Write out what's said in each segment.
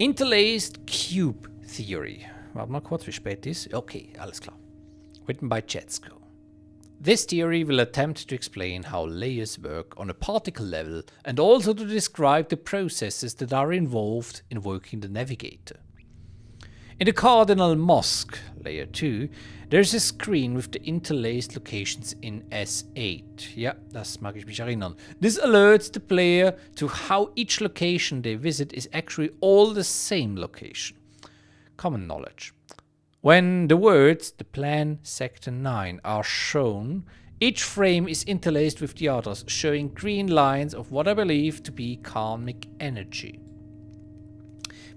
Interlaced Cube Theory. Warte mal kurz, wie spät ist. Okay, alles klar. Written by Jetsko. This theory will attempt to explain how layers work on a particle level and also to describe the processes that are involved in working the navigator. In the Cardinal Mosque, layer 2, there's a screen with the interlaced locations in S8. Ja, das mag ich mich erinnern. This alerts the player to how each location they visit is actually all the same location. Common knowledge. When the words, the plan, sector 9, are shown, each frame is interlaced with the others, showing green lines of what I believe to be karmic energy.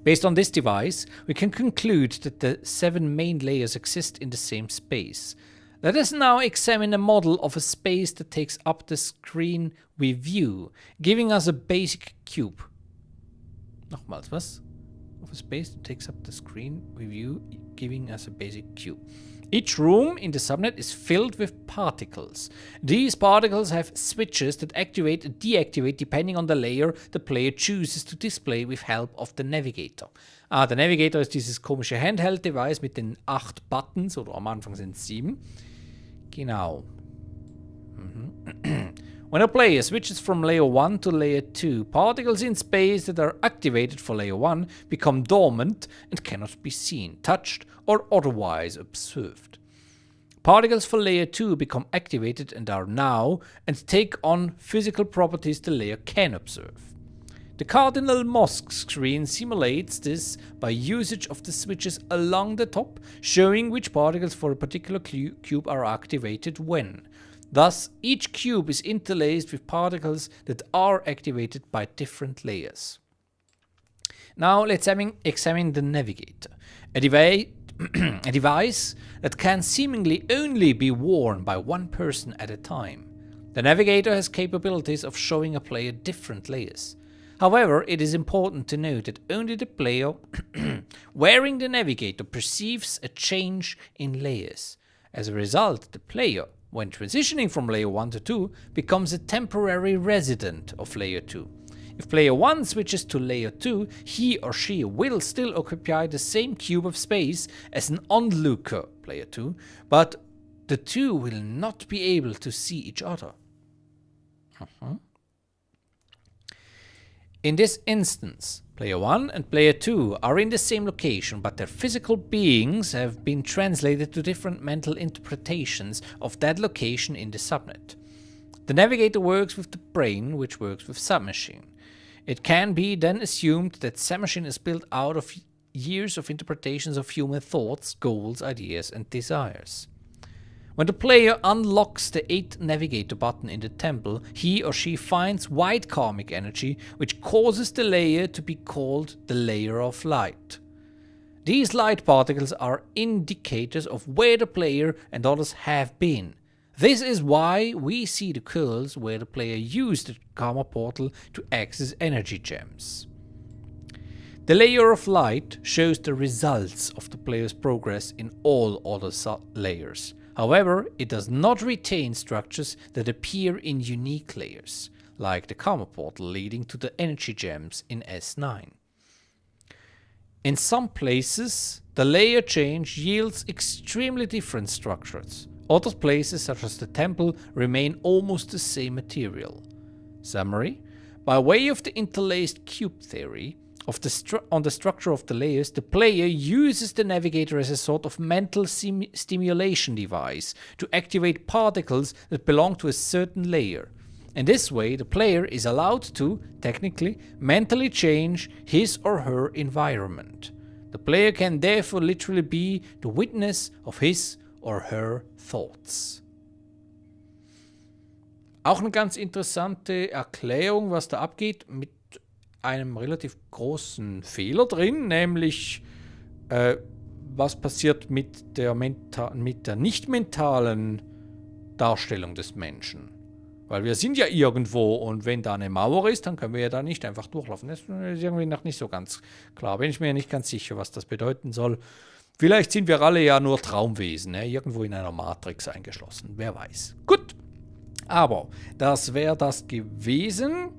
Based on this device, we can conclude that the 7 main layers exist in the same space. Let us now examine a model of a space that takes up the screen we view, giving us a basic cube. Nochmals, was? Of a space that takes up the screen we view, giving us a basic cube. Each room in the subnet is filled with particles. These particles have switches that activate and deactivate depending on the layer the player chooses to display with help of the Navigator. Der Navigator ist dieses komische Handheld-Device mit den 8 Buttons, oder am Anfang sind es 7. Genau. When a player switches from layer 1 to layer 2, particles in space that are activated for layer 1 become dormant and cannot be seen, touched, or otherwise observed. Particles for layer 2 become activated and are now and take on physical properties the layer can observe. The Cardinal Mosque screen simulates this by usage of the switches along the top, showing which particles for a particular cube are activated when. Thus, each cube is interlaced with particles that are activated by different layers. Now let's examine the Navigator, a device that can seemingly only be worn by one person at a time. The Navigator has capabilities of showing a player different layers. However, it is important to note that only the player wearing the Navigator perceives a change in layers. As a result, the player, when transitioning from layer 1 to 2, becomes a temporary resident of layer 2. If player 1 switches to layer 2, he or she will still occupy the same cube of space as an onlooker, player 2, but the two will not be able to see each other. In this instance, player 1 and player 2 are in the same location, but their physical beings have been translated to different mental interpretations of that location in the subnet. The Navigator works with the brain, which works with Submachine. It can be then assumed that Submachine is built out of years of interpretations of human thoughts, goals, ideas, and desires. When the player unlocks the 8th Navigator button in the temple, he or she finds white karmic energy, which causes the layer to be called the layer of light. These light particles are indicators of where the player and others have been. This is why we see the curls where the player used the karma portal to access energy gems. The layer of light shows the results of the player's progress in all other layers. However, it does not retain structures that appear in unique layers, like the karma portal leading to the energy gems in S9. In some places, the layer change yields extremely different structures. Other places, such as the temple, remain almost the same material. Summary: by way of the interlaced cube theory, on the structure of the layers, the player uses the Navigator as a sort of mental stimulation device to activate particles that belong to a certain layer. In this way, the player is allowed to, technically, mentally change his or her environment. The player can therefore literally be the witness of his or her thoughts. Auch eine ganz interessante Erklärung, was da abgeht, mit einem relativ großen Fehler drin, nämlich was passiert mit der nicht mentalen Darstellung des Menschen. Weil wir sind ja irgendwo und wenn da eine Mauer ist, dann können wir ja da nicht einfach durchlaufen. Das ist irgendwie noch nicht so ganz klar. Bin ich mir nicht ganz sicher, was das bedeuten soll. Vielleicht sind wir alle ja nur Traumwesen, ne? Irgendwo in einer Matrix eingeschlossen. Wer weiß. Gut, aber das wäre das gewesen.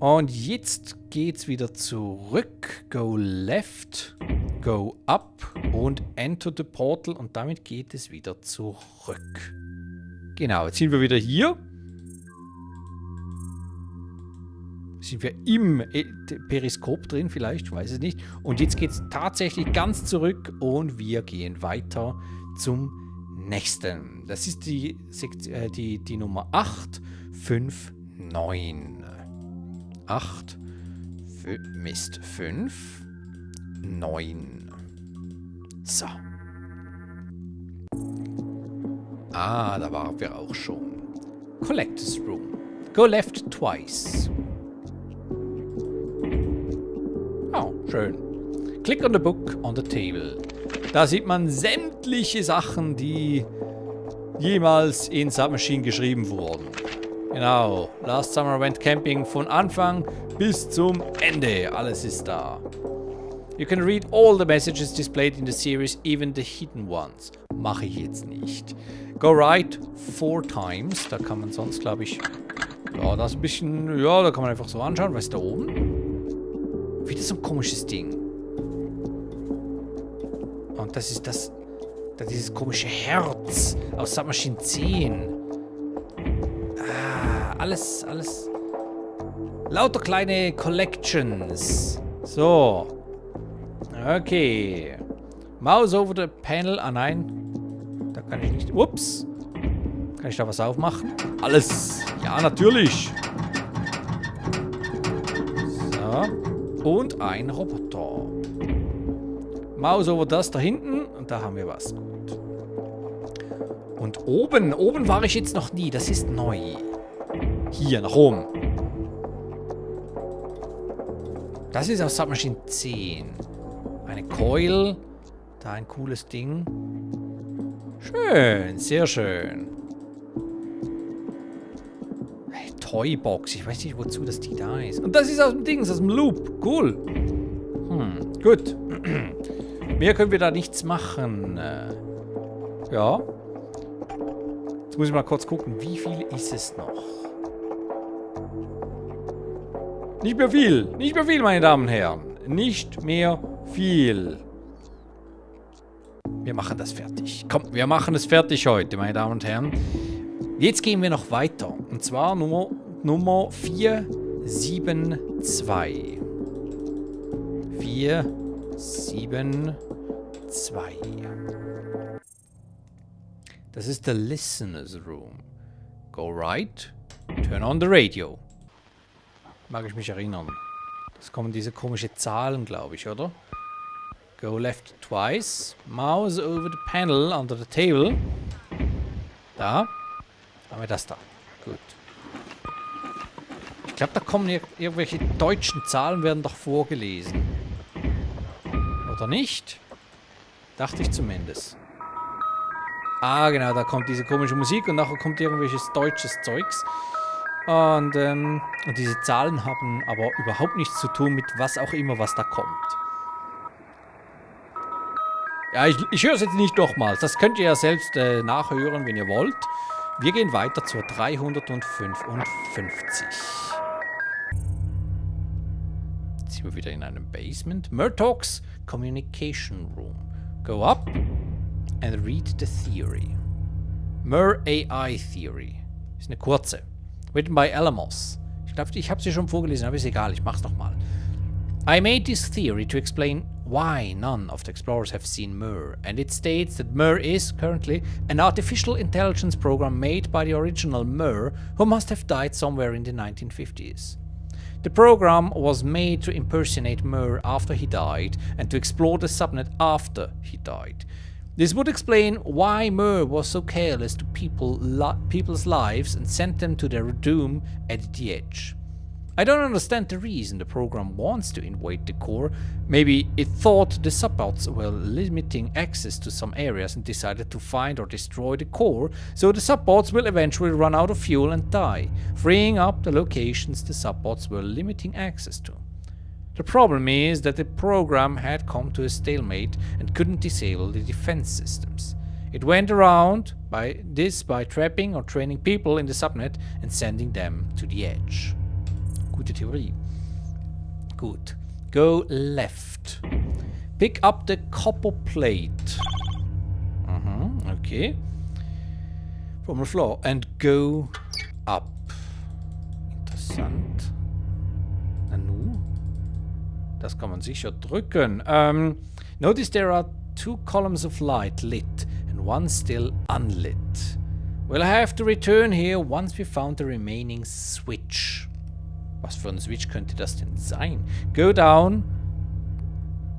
Und jetzt geht's wieder zurück. Go left, go up und enter the portal. Und damit geht es wieder zurück. Genau, jetzt sind wir wieder hier. Sind wir im Periskop drin vielleicht, ich weiß es nicht. Und jetzt geht es tatsächlich ganz zurück und wir gehen weiter zum nächsten. Das ist die Nummer 859. 8, Mist, 5, 9. So. Ah, da waren wir auch schon. Collector's Room. Go left twice. Oh, schön. Click on the book on the table. Da sieht man sämtliche Sachen, die jemals in Submachine geschrieben wurden. Genau. Last Summer Went Camping von Anfang bis zum Ende. Alles ist da. You can read all the messages displayed in the series, even the hidden ones. Mache ich jetzt nicht. Go right 4 times. Da kann man sonst, glaube ich... Ja, das ist ein bisschen... Ja, da kann man einfach so anschauen. Was ist da oben? Wieder so ein komisches Ding. Und das ist das... Dieses komische Herz aus Submachine 10. Ah, alles... Lauter kleine Collections. So. Okay. Mouse over the panel. Ah, nein. Da kann ich nicht... Ups. Kann ich da was aufmachen? Alles. Ja, natürlich. So. Und ein Roboter. Maus over das da hinten. Und da haben wir was. Gut. Und oben. Oben war ich jetzt noch nie. Das ist neu. Hier, nach oben. Das ist aus Submachine 10. Eine Coil. Da ein cooles Ding. Schön. Sehr schön. Toybox. Ich weiß nicht, wozu das die da ist. Und das ist aus dem Ding, aus dem Loop. Cool. Gut. Mehr können wir da nichts machen. Ja. Jetzt muss ich mal kurz gucken, wie viel ist es noch? Nicht mehr viel. Nicht mehr viel, meine Damen und Herren. Nicht mehr viel. Wir machen das fertig. Komm, wir machen es fertig heute, meine Damen und Herren. Jetzt gehen wir noch weiter. Und zwar Nummer 472. 472. Das ist the listener's room. Go right, turn on the radio. Mag ich mich erinnern. Das kommen diese komischen Zahlen, glaube ich, oder? Go left twice. Mouse over the panel under the table. Da. Haben wir das da. Gut. Ich glaube, da kommen irgendwelche deutschen Zahlen, werden doch vorgelesen. Oder nicht? Dachte ich zumindest. Ah, genau, da kommt diese komische Musik und nachher kommt irgendwelches deutsches Zeugs. Und diese Zahlen haben aber überhaupt nichts zu tun mit was auch immer, was da kommt. Ja, ich höre es jetzt nicht nochmals. Das könnt ihr ja selbst nachhören, wenn ihr wollt. Wir gehen weiter zur 355. Jetzt sind wir wieder in einem Basement. Murdoch's Communication Room. Go up and read the theory. Mer AI Theory. Ist eine kurze. Written by Alamos. Ich glaube, ich habe sie schon vorgelesen, aber ist egal, ich mach's nochmal. I made this theory to explain why none of the explorers have seen Mer, and it states that Mer is, currently, an artificial intelligence program made by the original Mer, who must have died somewhere in the 1950s. The program was made to impersonate Mer after he died, and to explore the subnet after he died. This would explain why Mer was so careless to people's lives and sent them to their doom at the edge. I don't understand the reason the program wants to invade the core. Maybe it thought the subbots were limiting access to some areas and decided to find or destroy the core, so the subbots will eventually run out of fuel and die, freeing up the locations the subbots were limiting access to. The problem is that the program had come to a stalemate and couldn't disable the defense systems. It went around by trapping or training people in the subnet and sending them to the edge. gute Theorie. Gut. Go left. Pick up the copper plate. Okay. From the floor. And go up. Interessant. Nanu. Das kann man sicher drücken. Notice there are 2 columns of light lit and one still unlit. We'll have to return here once we found the remaining switch. Was für ein Switch könnte das denn sein? Go down.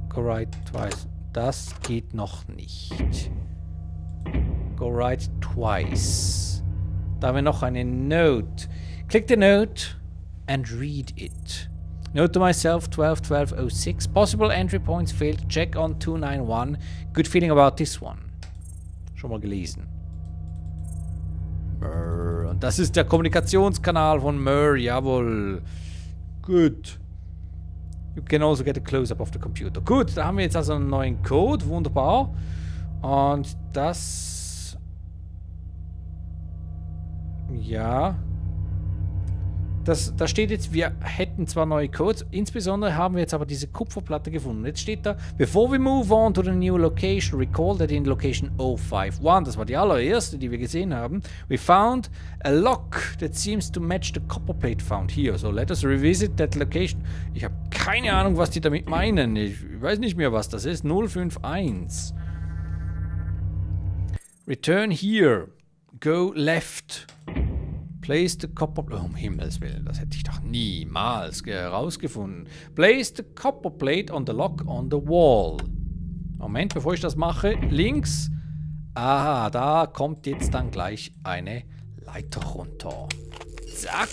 Go right twice. Das geht noch nicht. Go right twice. Da haben wir noch eine Note. Click the note and read it. Note to myself 12-12-06. Possible entry points failed. Check on 291. Good feeling about this one. Schon mal gelesen. Murr. Und das ist der Kommunikationskanal von Murr. Jawohl. Gut. You can also get a close-up of the computer. Gut, da haben wir jetzt also einen neuen Code. Wunderbar. Und das... Ja... Da steht jetzt, wir hätten zwar neue Codes, insbesondere haben wir jetzt aber diese Kupferplatte gefunden. Jetzt steht da, before we move on to the new location, recall that in location 051, das war die allererste, die wir gesehen haben, we found a lock that seems to match the copper plate found here. So let us revisit that location. Ich habe keine Ahnung, was die damit meinen. Ich weiß nicht mehr, was das ist. 051. Return here. Go left. Place the copper... Oh, um Himmels Willen, das hätte ich doch niemals herausgefunden. Place the copper plate on the lock on the wall. Moment, bevor ich das mache. Links. Aha, da kommt jetzt dann gleich eine Leiter runter. Zack.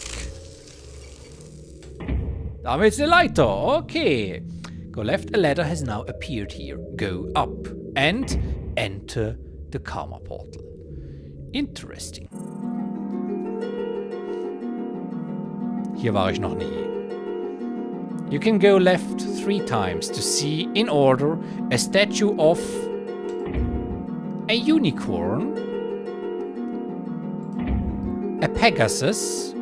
Da haben wir jetzt eine Leiter. Okay. Go left, a ladder has now appeared here. Go up and enter the Karma Portal. Interesting. Hier war ich noch nie. You can go left 3 times to see, in order, a statue of a unicorn, a Pegasus,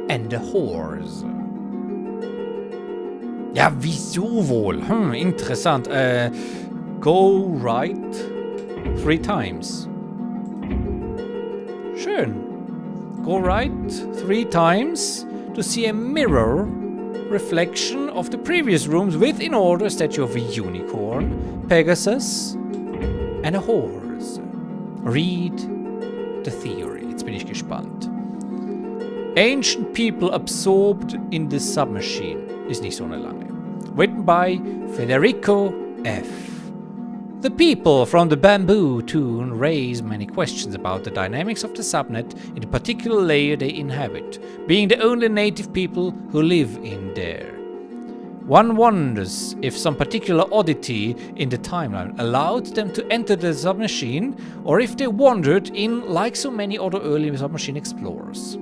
and a horse. Ja, wieso wohl? Interessant. Go right 3 times. Schön. Go right 3 times to see a mirror reflection of the previous rooms with, in order, a statue of a unicorn, Pegasus, and a horse. Read the theory. Jetzt bin ich gespannt. Ancient people absorbed in the submachine. Ist nicht so eine lange. Written by Federico F. The people from the bamboo tune raise many questions about the dynamics of the subnet in the particular layer they inhabit, being the only native people who live in there. One wonders if some particular oddity in the timeline allowed them to enter the submachine, or if they wandered in like so many other early submachine explorers.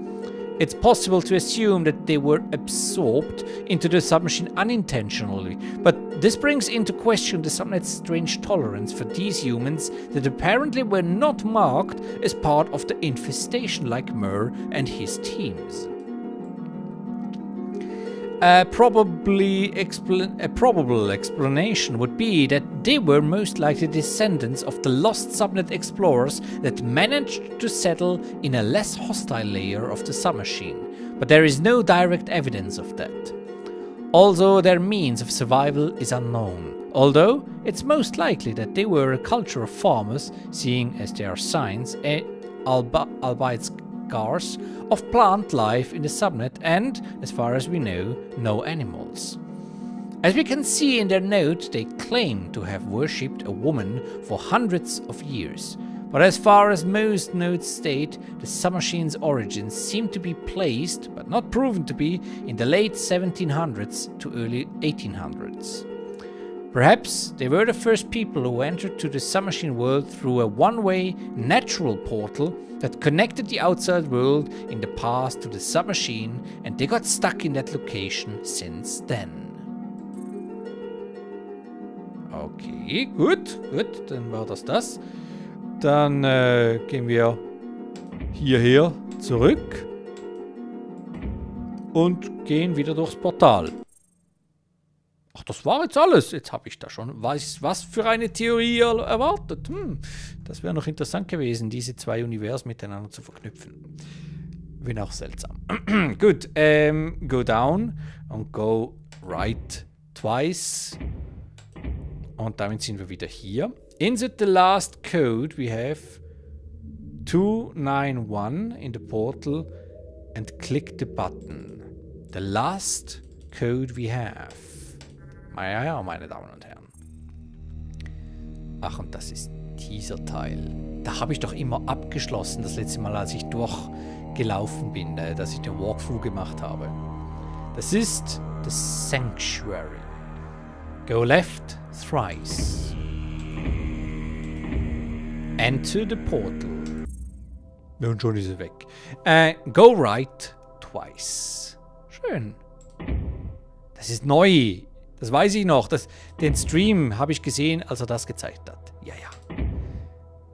It's possible to assume that they were absorbed into the submachine unintentionally, but this brings into question the subnet's strange tolerance for these humans that apparently were not marked as part of the infestation like Murr and his teams. A probable explanation would be that they were most likely descendants of the lost subnet explorers that managed to settle in a less hostile layer of the submachine, but there is no direct evidence of that. Also, their means of survival is unknown, although it's most likely that they were a culture of farmers, seeing as there are signs, albeit scarce, of plant life in the subnet and, as far as we know, no animals. As we can see in their note, they claim to have worshipped a woman for hundreds of years, but as far as most notes state, the submachine's origins seem to be placed, but not proven to be, in the late 1700s to early 1800s. Perhaps they were the first people who entered to the submachine world through a one-way natural portal that connected the outside world in the past to the submachine, and they got stuck in that location since then. Okay, gut, dann war das. Dann gehen wir hierher zurück. und gehen wieder durchs Portal. Ach, das war jetzt alles. Jetzt habe ich da schon was für eine Theorie erwartet. Das wäre noch interessant gewesen, diese zwei Universen miteinander zu verknüpfen. Bin auch seltsam. Gut, go down und go right twice. Und damit sind wir wieder hier. Insert the last code we have 291 in the portal and click the button. The last code we have. Ja, meine Damen und Herren. Ach, und das ist dieser Teil. Da habe ich doch immer abgeschlossen, das letzte Mal, als ich durchgelaufen bin, dass ich den Walkthrough gemacht habe. Das ist the Sanctuary. Go left thrice. Enter the portal. Und schon ist er weg. Go right twice. Schön. Das ist neu. Das weiß ich noch. Den Stream habe ich gesehen, als er das gezeigt hat. Ja, ja.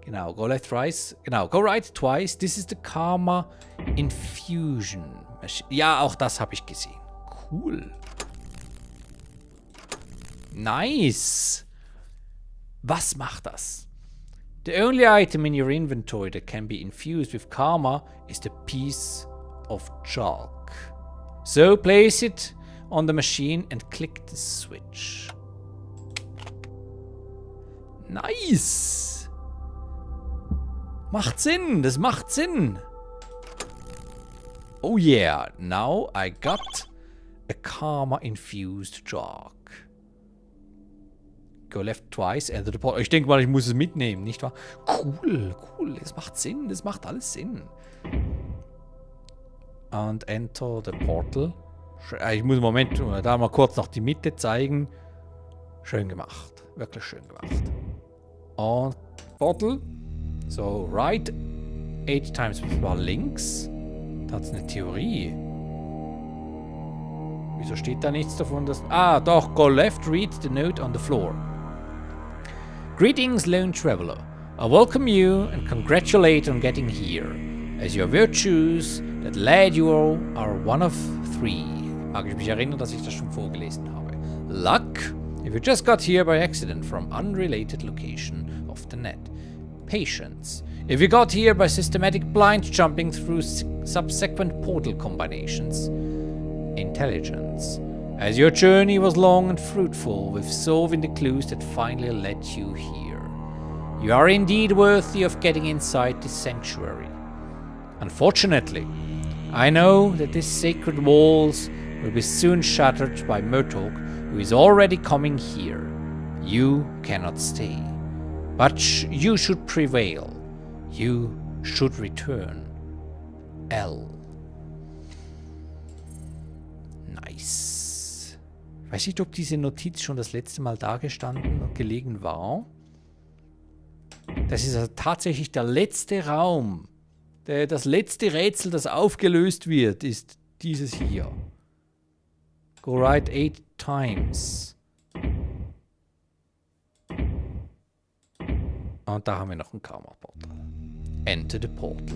Genau, go left thrice. Genau, go right twice. This is the Karma Infusion Machine. Ja, auch das habe ich gesehen. Cool. Nice. Was macht das? The only item in your inventory that can be infused with Karma is the piece of chalk. So place it on the machine and click the switch. Nice. Macht Sinn, das macht Sinn. Oh yeah, now I got a Karma-infused chalk. Go left twice, enter the portal. Ich denke mal, ich muss es mitnehmen, nicht wahr? Cool, cool, das macht Sinn, das macht alles Sinn. Und enter the portal. Ich muss im Moment da mal kurz noch die Mitte zeigen. Schön gemacht. Wirklich schön gemacht. Und Portal. So, right. 8 times war links. Da hat es eine Theorie. Wieso steht da nichts davon? Dass doch. Go left, read the note on the floor. Greetings, lone traveler. I welcome you and congratulate on getting here, as your virtues that led you are one of 3. Mag ich mich erinnern, dass ich das schon vorgelesen habe. Luck, if you just got here by accident from unrelated location of the net. Patience, if you got here by systematic blind jumping through subsequent portal combinations. Intelligence, as your journey was long and fruitful with solving the clues that finally led you here. You are indeed worthy of getting inside this sanctuary. Unfortunately, I know that these sacred walls will be soon shattered by Mateusz, who is already coming here. You cannot stay. But you should prevail. You should return. L. Nice. Ich weiß nicht, ob diese Notiz schon das letzte Mal dagestanden und gelegen war. Das ist also tatsächlich der letzte Raum. Das letzte Rätsel, das aufgelöst wird, ist dieses hier. Go right 8 times. Und da haben wir noch ein Karma-Portal. Enter the portal.